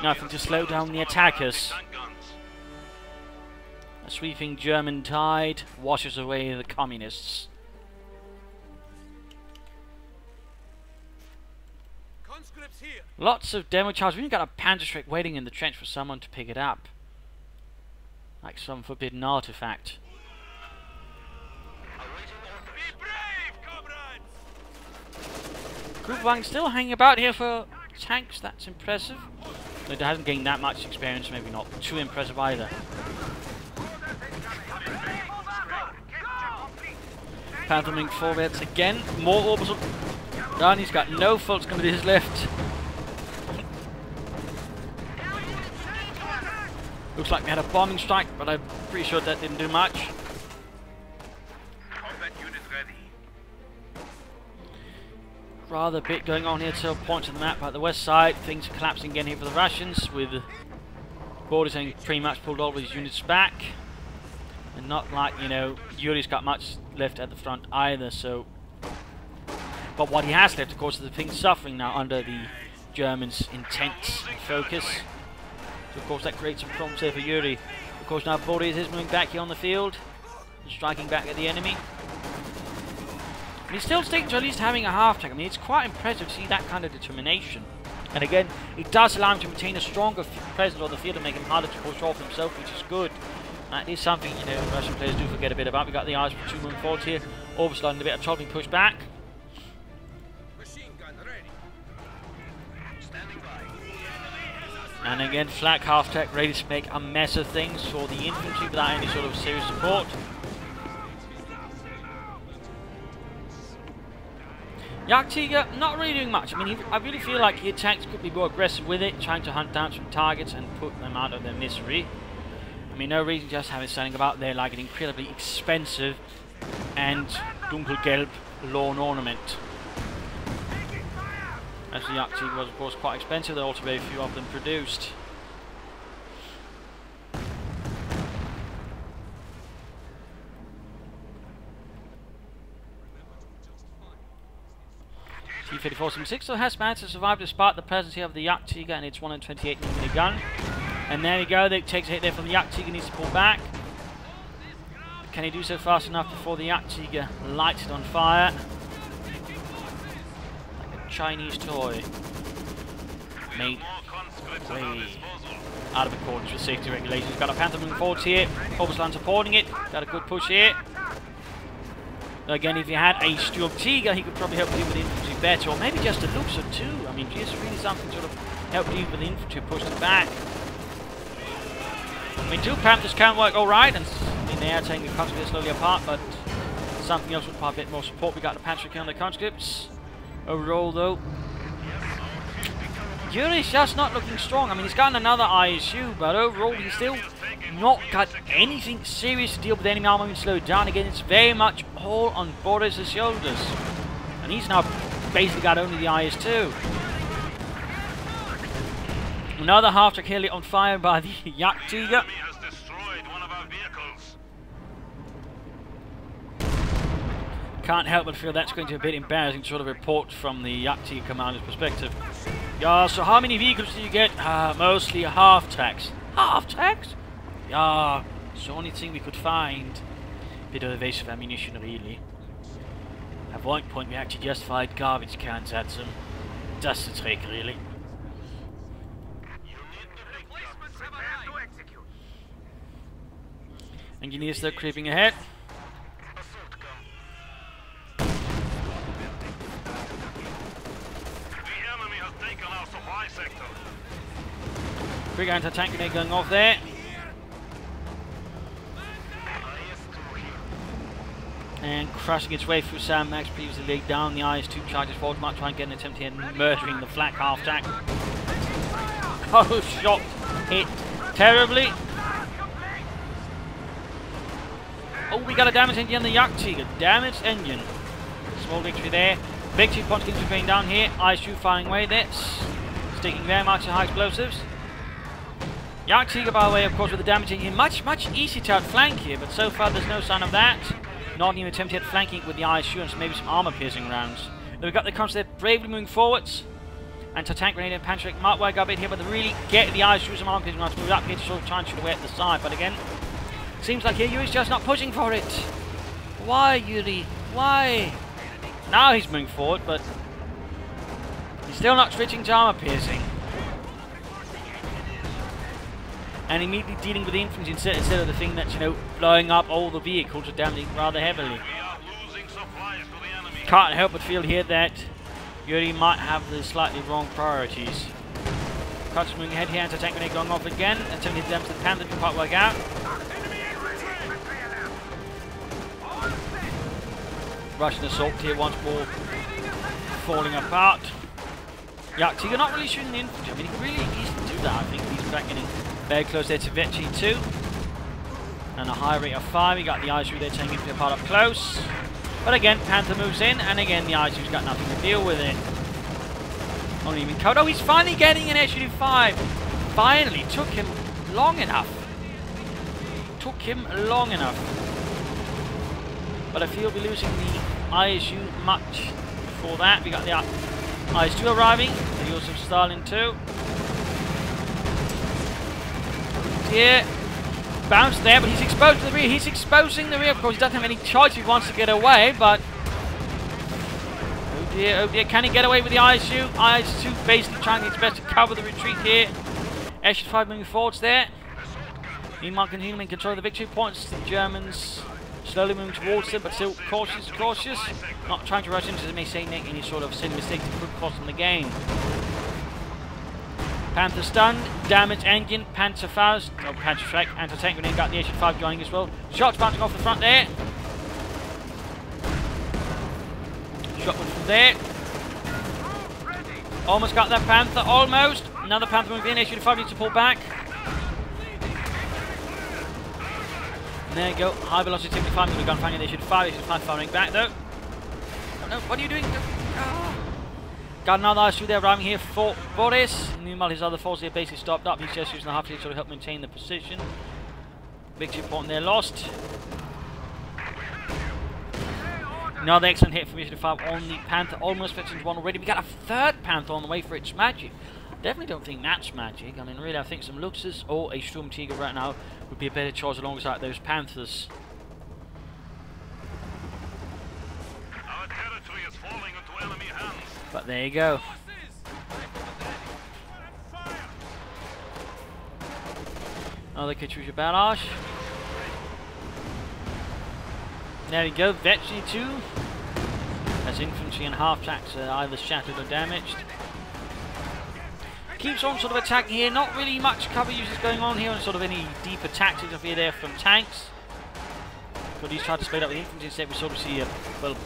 [SPEAKER 1] Nothing to slow down the attackers. A sweeping German tide washes away the communists. Lots of demo charges. We've got a Panther strike waiting in the trench for someone to pick it up. Like some forbidden artifact. Kupwang still hanging about here for tanks, that's impressive. It hasn't gained that much experience, maybe not too impressive either. Panther moving forwards again, more orbital done, he's got no faults going to be his left. Looks like we had a bombing strike, but I'm pretty sure that didn't do much.
[SPEAKER 2] Combat unit ready.
[SPEAKER 1] Rather bit going on here to points on the map at the west side. Things are collapsing again here for the Russians, with Boris having pretty much pulled all of his units back. And not like, you know, Yuri's got much left at the front either, so... But what he has left, of course, is the thing suffering now under the Germans' intense focus. So, of course, that creates some problems there for Yuri. Of course, now Boris is moving back here on the field and striking back at the enemy. And he's still sticking to at least having a half-tack. I mean, it's quite impressive to see that kind of determination. And again, it does allow him to maintain a stronger presence on the field and make him harder to push off himself, which is good. That is something, you know, Russian players do forget a bit about. We've got the eyes for 2 moving forward here. Oversliding a bit of trouble being pushed back. And again, flak half-tack ready to make a mess of things for the infantry without any sort of serious support. Jagdtiger, not really doing much. I mean, I really feel like your tanks could be more aggressive with it, trying to hunt down some targets and put them out of their misery. I mean, no reason just have it standing about there like an incredibly expensive and dunkelgelb lawn ornament. As the Jagdtiger was, of course, quite expensive, there are also very few of them produced. T-3476 still has managed to survive despite the presence here of the Jagdtiger and its 128mm gun. And there we go, they takes a hit there from the Jagdtiger, needs to pull back. Can he do so fast enough before the Jagdtiger lights it on fire? Chinese toy made way out of accordance with safety regulations. Got a Panther moving forwards here, Oversland supporting it, got a good push here. Again, if you had a Jagdtiger, he could probably help deal with the infantry better, or maybe just a Luxor too. I mean, just really something sort of help deal with the infantry, push them back. I mean, 2 Panthers can work alright, and in the air taking the conscripts slowly apart, but something else would require a bit more support. We got the Panther killing the conscripts. Overall, though, Yuri's just not looking strong. I mean, he's gotten another ISU, but overall, he's still not got anything serious to deal with enemy armament slowed down. Again, it's very much all on Boris' shoulders. And he's now basically got only the IS-2. Another half-track here lit on fire by the Jagdtiger. Can't help but feel that's going to be a bit embarrassing to sort of report from the Jagdtiger commander's perspective. Yeah, so how many vehicles do you get? Mostly half-tacks. Half-tacks? Yeah, it's the only thing we could find. Bit of a waste of ammunition, really. At one point, we actually just fired garbage cans at them. That's the trick, really. Engineers still creeping ahead.
[SPEAKER 2] The enemy has taken our supply sector.
[SPEAKER 1] Quick anti-tank grenade going off there. And crushing its way through Sam Max, previously laid down the IS-2 charges forward. Might try and get an attempt here, murdering the flak half-tack. Oh, shot hit terribly. Oh, we got a damaged engine on the Jagdtiger. Damaged engine. Small victory there. Victory points going down here. IS-2 firing away there. Sticking very much to high explosives. Jagdtiger, by the way, of course, with the damaged engine. Much easier to outflank here, but so far there's no sign of that. Not even attempting at flanking with the IS-2 and maybe some armor-piercing rounds. Then we've got the Consul there bravely moving forwards. Anti-tank grenade and Panther might work out a bit here, but they really get the IS-2 some armor-piercing rounds. Move up here to sort of try and shoot away at the side, but again, seems like here Yuri's just not pushing for it. Why, Yuri? Why? Now he's moving forward, but he's still not switching to armor-piercing. And immediately dealing with the infantry instead of the thing that's, you know, blowing up all the vehicles or damaging rather heavily. Can't help but feel here that Yuri might have the slightly wrong priorities. Cuts moving ahead here, anti-tank grenade going off again, attempting to damage the Panther, didn't quite work out. Russian assault here once more, falling apart. Jagdtiger not really shooting the infantry. I mean, he could really easily do that. I think he's back getting very close there to Vetchi too. And a high rate of fire. We got the IS-2 there taking infantry apart up close. But again, Panther moves in, and again the IS-2's got nothing to deal with it. Only even code. Oh, he's finally getting an SU-5. Finally, took him long enough. Took him long enough. But I feel we're losing the IS-2 much before that. We got the IS-2 arriving. The also Stalin too. Here, bounce there, but he's exposed to the rear. He's exposing the rear. Of course, he doesn't have any choice if he wants to get away, but oh dear, can he get away with the IS-2? IS-2 basically trying its best to cover the retreat here. SU-5 moving forwards there. Meanwhile, continuing in control of the victory points. The Germans slowly moving towards them, but still cautious. Not trying to rush into them, may say any sort of silly mistake that could cost them the game. Panther stunned, damaged engine, Panther Faust, oh, Panther Shrek, anti-tank grenade, got the SU-5 joining as well. Shots bouncing off the front there. Shot one from there. Almost got that Panther, almost. Another Panther moving in, SU-5 needs to pull back. And there you go, high velocity typically firing with a gun finding the SU-5, SU-5 firing back though. Oh no, what are you doing? Oh. Got another IS-2 there arriving here for Boris. Meanwhile, his other forces are basically stopped up. He's just using the half to sort of help maintain the position. Victory point there lost. Another excellent hit from SU-5 on the Panther. Almost fetching one already. We got a third Panther on the way for its magic. Definitely don't think that's magic. I mean, really, I think some Luxus or a Sturmtiger right now would be a better choice alongside those Panthers.
[SPEAKER 2] Our territory is falling into enemy hands.
[SPEAKER 1] But there you go. Another Katyusha barrage. There we go, Vetchi 2. As infantry and half-tracks are either shattered or damaged. Keeps on sort of attacking here, not really much cover usage going on here, and sort of any deeper tactics of here there from tanks. But he's tried to split up the infantry instead. We sort of see a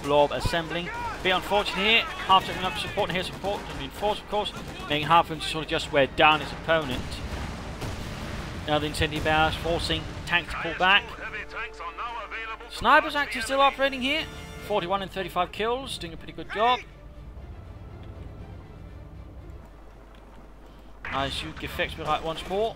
[SPEAKER 1] blob assembling. Bit unfortunate here. Half taking up support here, support and reinforce, of course, making half of him to sort of just wear down his opponent. Now the incendiary barrage forcing tanks to pull back. Snipers actually still operating here. 41 and 35 kills, doing a pretty good job. Nice, you effects right once more.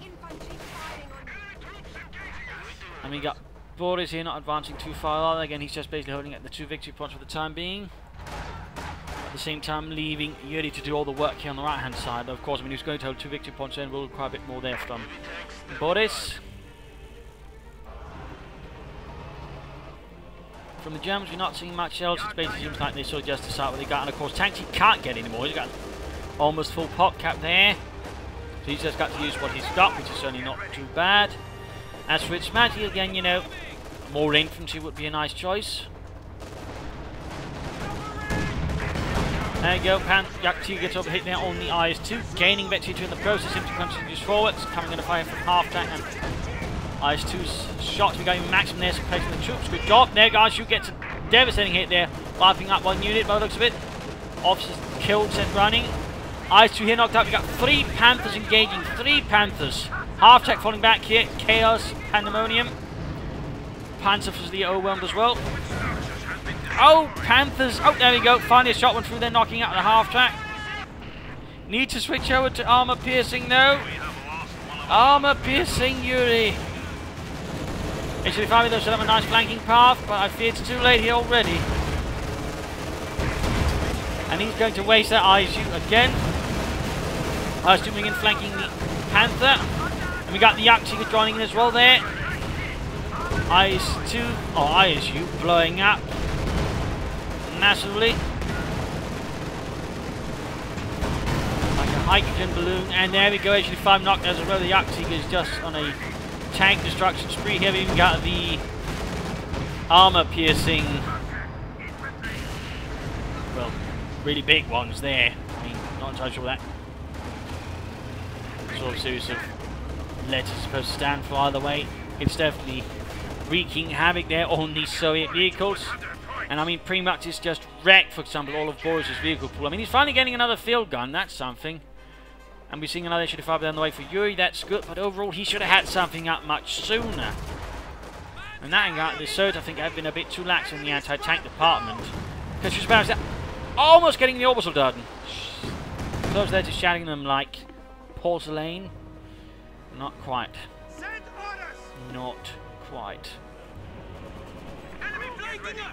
[SPEAKER 1] And we got Boris here not advancing too far. Again, he's just basically holding at the 2 victory points for the time being. At the same time, leaving Yuri to do all the work here on the right hand side. Of course, I mean, he's going to hold 2 victory points and will require a bit more there from Boris. From the Germans, we're not seeing much else. It basically seems like they sort of just decide what they got. And of course, Tanxc can't get anymore. He's got almost full pop cap there. So he's just got to use what he's got, which is certainly not too bad. As for its strategy, again, you know, more infantry would be a nice choice. There you go, Jagdtiger gets over hit there on the IS-2, gaining Vetch in the process, him to continues forwards, coming in to fire from half tank, and IS-2's shots, we got him maximum there, suppressing the troops, good job, there guys, you get a devastating hit there, wiping up one unit by the looks of it, officers killed, sent running, IS-2 here knocked out, we got 3 Panthers engaging, 3 Panthers, half tank falling back here, chaos, pandemonium, Panther was the overwhelmed as well. Oh, Panthers! Oh, there we go. Finally a shot went through there, knocking out the half-track. Need to switch over to armor-piercing, though. Armor-piercing, Yuri. Actually, finally they'll set up a nice flanking path, but I fear it's too late here already. And he's going to waste that ISU again. ISU moving in, flanking the Panther. And we got the Jagdtiger joining in as well there. IS-2, or ISU, blowing up massively. Like a hydrogen balloon. And there we go, actually 5 knockdowns as well. The Jagdtiger is just on a tank destruction spree here. We even got the armor piercing, well, really big ones there. I mean, not entirely sure what that sort of series of letters is supposed to stand for either way. It's definitely wreaking havoc there on these Soviet vehicles. And I mean, pretty much it's just wrecked, for example, all of Boris's vehicle pool. I mean, he's finally getting another field gun, that's something. And we're seeing another Issue 5 down the way for Yuri, that's good. But overall, he should have had something up much sooner. And that got the Surge, I think, have been a bit too lax in the anti-tank department. Because she's about to almost getting the Obersoldaten. Close there to shouting them like porcelain. Not quite. Not quite.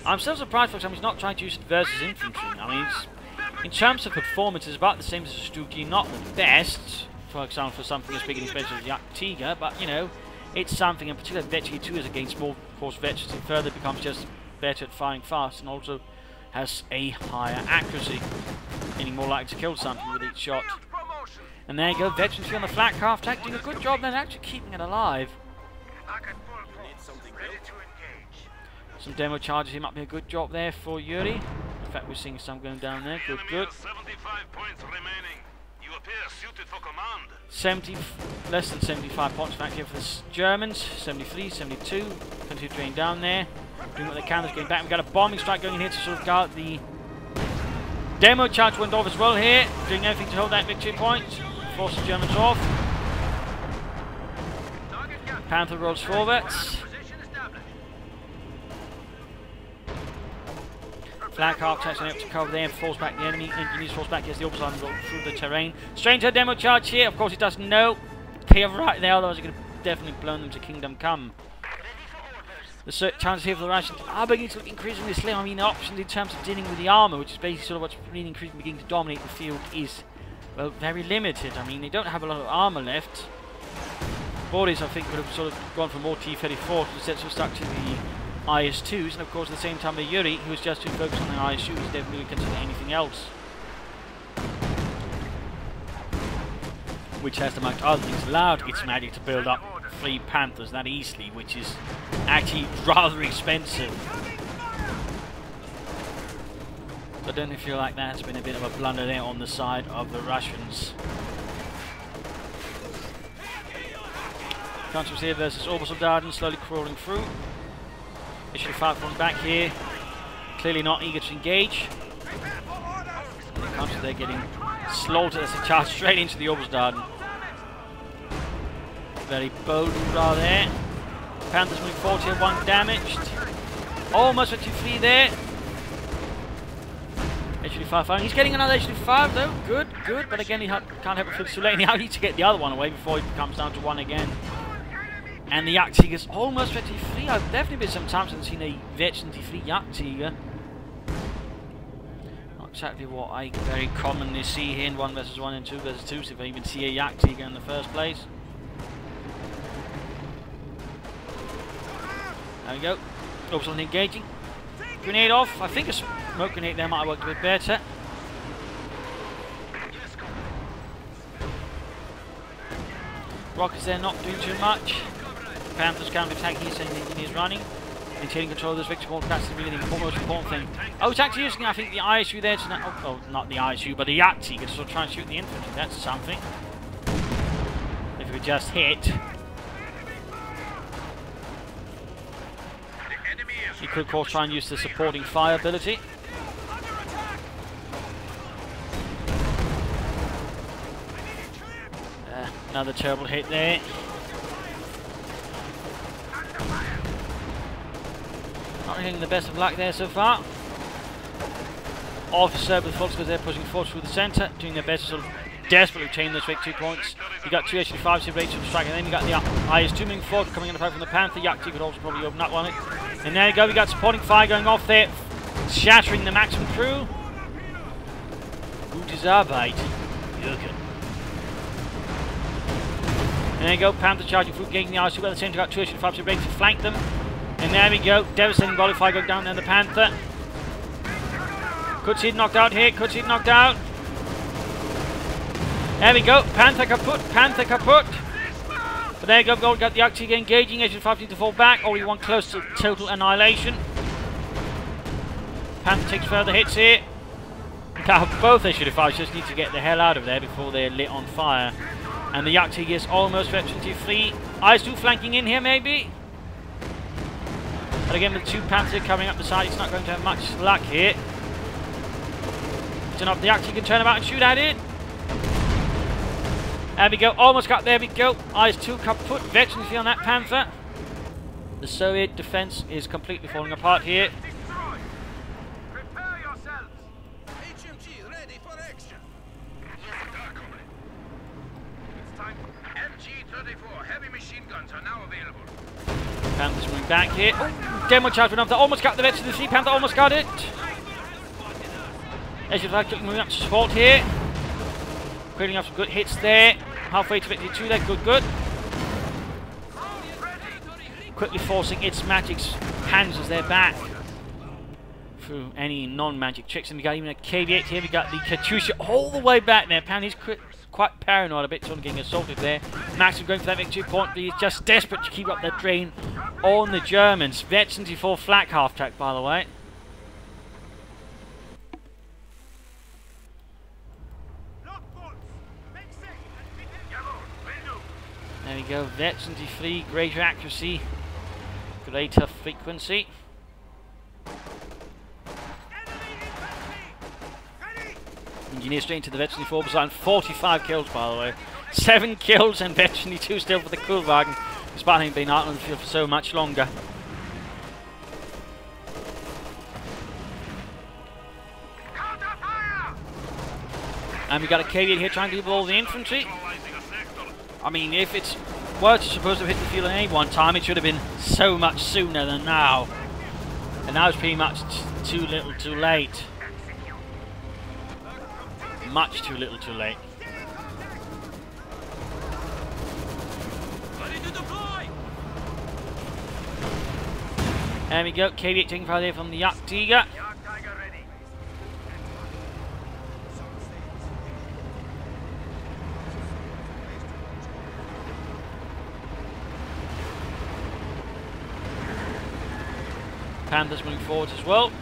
[SPEAKER 1] I'm still surprised, for example, he's not trying to use it versus infantry. I mean, in terms of performance, it's about the same as a Stuki, not the best, for example, for something as big and expensive as Jagdtiger, but, you know, it's something, in particular, Vetch 2 is against small force Vetch, it further becomes just better at firing fast, and also has a higher accuracy, meaning more likely to kill something with each shot. And there you go, Vetch 2 on the flat half tank, doing a good job then, actually keeping it alive. Some demo charges, he might be a good job there for Yuri. In fact, we're seeing some going down there. Good, good.
[SPEAKER 2] 75 points remaining. You appear suited for command.
[SPEAKER 1] Less than 75 points back here for the Germans. 73, 72. Continue to drain down there. Doing what they can, getting back. We've got a bombing strike going in here to sort of guard the demo charge went off as well here. Doing everything to hold that victory point. Force the Germans off. Panther rolls forwards. Flag half tanks up to cover there and force back the enemy. Engineers force back as the opposite roll through the terrain. Straight into a demo charge here. Of course, he doesn't know. Clear right there, otherwise he's going to definitely blown them to Kingdom Come. The chances here for the Russians are beginning to look increasingly slim. I mean, the options in terms of dealing with the armor, which is basically sort of what's really increasingly beginning to dominate the field, is, well, very limited. I mean, they don't have a lot of armor left. Boris, I think, would have sort of gone for more T-34 instead of stuck to the IS-2s, and of course at the same time the Yuri, who was just too focused on the IS-2s, didn't really consider anything else. Which has, amongst other things, allowed its magic to build up 3 Panthers that easily, which is actually rather expensive. So I don't feel like that's been a bit of a blunder there on the side of the Russians. Countries here versus Obersoldaten, slowly crawling through. Issue 5 from back here, clearly not eager to engage. Countries they're getting slaughtered as they charge straight into the Obersoldaten. Very bold hoorah there. Panthers moving forward here, 1 damaged. Almost a 2-3 there. Issue 5 firing. He's getting another Issue 5 though. Good, good, but again he can't help it feel too late. Now he needs to get the other one away before he comes down to 1 again. And the Jagdtiger is almost Vetch 3. I've definitely been some times since I've seen a Vetch 3 Jagdtiger. Not exactly what I very commonly see here in 1 versus 1 and 2 versus 2, so if I even see a Jagdtiger in the first place. There we go. Obersoldaten engaging. grenade off. I think a smoke grenade there might have worked a bit better. Rockets there not doing too much. Panther's counter-attacking, he's sending engineers running. Maintaining control of this victory ball, that's really the most important thing. Oh, it's actually using, I think, the ISU there to... Oh, not the ISU, but the Jagdtiger to sort of try and shoot the infantry. That's something. If we just hit... You could, of course, try and use the supporting fire ability. Another terrible hit there. Not getting the best of luck there so far. Officer with Fox because they're pushing forward through the centre, doing their best to sort of desperately obtain those victory points. You got 2 HG5 to rates from strike, and then you got the IS-2 moving forward, coming in from the Panther. Yuri could also probably open up on it. And there you go, we got supporting fire going off there, shattering the maximum crew. Gutes Arbeit. Jürgen. And there you go, Panther charging through, getting the IS-2 at the centre, got 2 HG5 to rates to flank them. And there we go, devastating volley fire going down there, the Panther. Could see it knocked out here, could see it knocked out. There we go, Panther kaput, Panther kaput. But there you go, got the Jagdtiger engaging, as you 5 need to fall back, or you want close to total annihilation. Panther takes further hits here. Now both HG5s just need to get the hell out of there before they're lit on fire. And the Jagdtiger is almost virtually free. IS-2 flanking in here maybe. But again with 2 Panther coming up the side, it's not going to have much luck here. Turn up the Jagdtiger, can turn about and shoot at it. There we go, almost got there we go. IS-2 kaput, virtually on that Panther. The Soviet defense is completely falling apart here.
[SPEAKER 2] Prepare yourselves. HMG ready for action. It's time. MG-34 heavy machine guns are now available.
[SPEAKER 1] Panther's moving back here. Oh, demo charge went off. They almost got the vet to the 3 Panther, almost got it. As you'd like to moving up to support here. Creating up some good hits there. Halfway to victory 2 there, good. Quickly forcing its magic's hands as they're back. Through any non-magic tricks. And we got even a KV-8 here. We got the Katyusha all the way back there. Panther's quite paranoid a bit, sort of getting assaulted there. Max is going for that victory point, but he's just desperate to keep up that drain on the Germans. Vet 74 flak half track, by the way. There we go, Vet 73, greater accuracy, greater frequency. Engineer straight into the Vet 74 beside 45 kills, by the way. 7 kills and Vet 72 still for the Kühlwagen, despite having been out on the field for so much longer. And we got a KV here trying to deal with all the infantry. I mean, if it's supposed to hit the field at any one time, it should have been so much sooner than now. And now it's pretty much too little too late. Much too little too late. There we go, KV-8 taking fire there from the Jagdtiger. Panther's moving forward as well.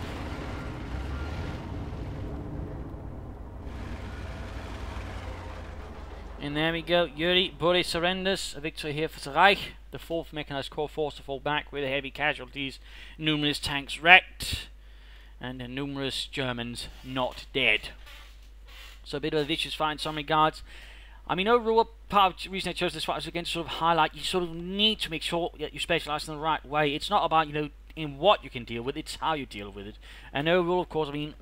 [SPEAKER 1] And there we go, Yuri, Boris surrenders, a victory here for the Reich. The 4th Mechanized Corps forced to fall back with heavy casualties, numerous tanks wrecked, and numerous Germans not dead. So a bit of a vicious fight in some regards. I mean, overall, part of the reason I chose this fight was again to sort of highlight, you sort of need to make sure that you specialise in the right way. It's not about, you know, in what you can deal with, it's how you deal with it. And overall, of course, I mean,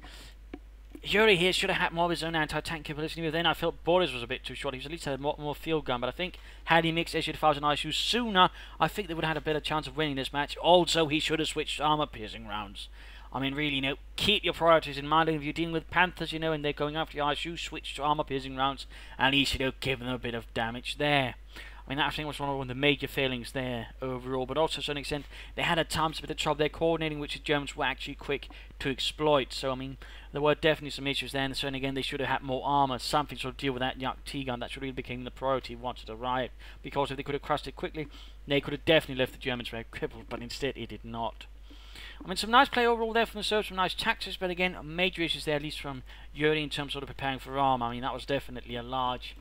[SPEAKER 1] Yuri here should have had more of his own anti-tank capability, but then I felt Boris was a bit too short. He was at least had more field gun, but I think had he mixed HG5s and ISU sooner, I think they would have had a better chance of winning this match. Also, he should have switched armor-piercing rounds. I mean, really, you know, keep your priorities in mind. If you're dealing with Panthers, you know, and they're going after the ISU, switch to armor-piercing rounds, and he should have given them a bit of damage there. I mean, that I think was one of the major failings there overall, but also to some extent they had at times a bit of trouble there coordinating, which the Germans were actually quick to exploit. So I mean, there were definitely some issues there, and so again they should have had more armour, something to sort of deal with that Jagdtiger. That should really became the priority once it arrived, because if they could have crushed it quickly, they could have definitely left the Germans very crippled, but instead it did not. I mean, some nice play overall there from the Serbs, some nice tactics, but again, major issues there, at least from Yuri in terms of preparing for armour. I mean, that was definitely a large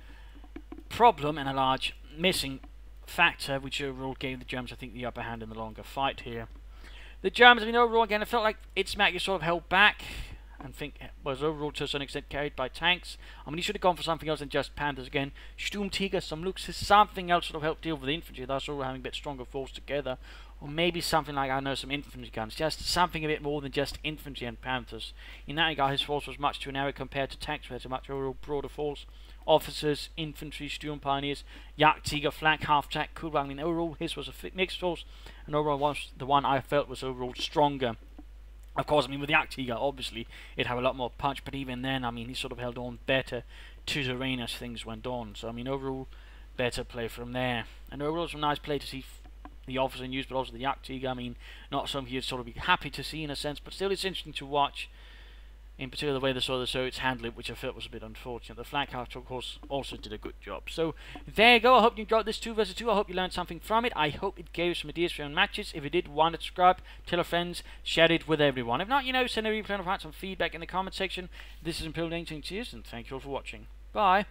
[SPEAKER 1] problem and a large missing factor, which overall gave the Germans, I think, the upper hand in the longer fight here. The Germans, I mean, overall, again, it felt like its Mac sort of held back, and think was overall to a certain extent carried by tanks. I mean, he should have gone for something else than just Panthers again. Sturmtiger, some looks, something else sort of helped deal with the infantry, thus all having a bit stronger force together. Or maybe something like, I don't know, some infantry guns. Just something a bit more than just infantry and Panthers. In that regard, his force was much too narrow compared to tanks, where it's a much overall broader force. Officers, infantry, Sturm Pioneers, Jagdtiger, Flak, Half-Track, Kubang. I mean, overall, his was a mixed force, and overall was the one I felt was overall stronger. Of course, I mean, with the Jagdtiger, obviously, it'd have a lot more punch, but even then, I mean, he sort of held on better to the rain as things went on. So, I mean, overall, better play from there. And overall, some nice play to see the officer in use, but also the Jagdtiger. I mean, not something you'd sort of be happy to see in a sense, but still it's interesting to watch. In particular, the way the Soviets handled it, which I felt was a bit unfortunate. The Flak House, of course, also did a good job. So, there you go. I hope you enjoyed this 2 vs 2. I hope you learned something from it. I hope it gave you some ideas for your own matches. If it did, why not subscribe, tell your friends, share it with everyone. If not, you know, send a replay and some feedback in the comment section. This is Imperial Danger. Cheers, and thank you all for watching. Bye.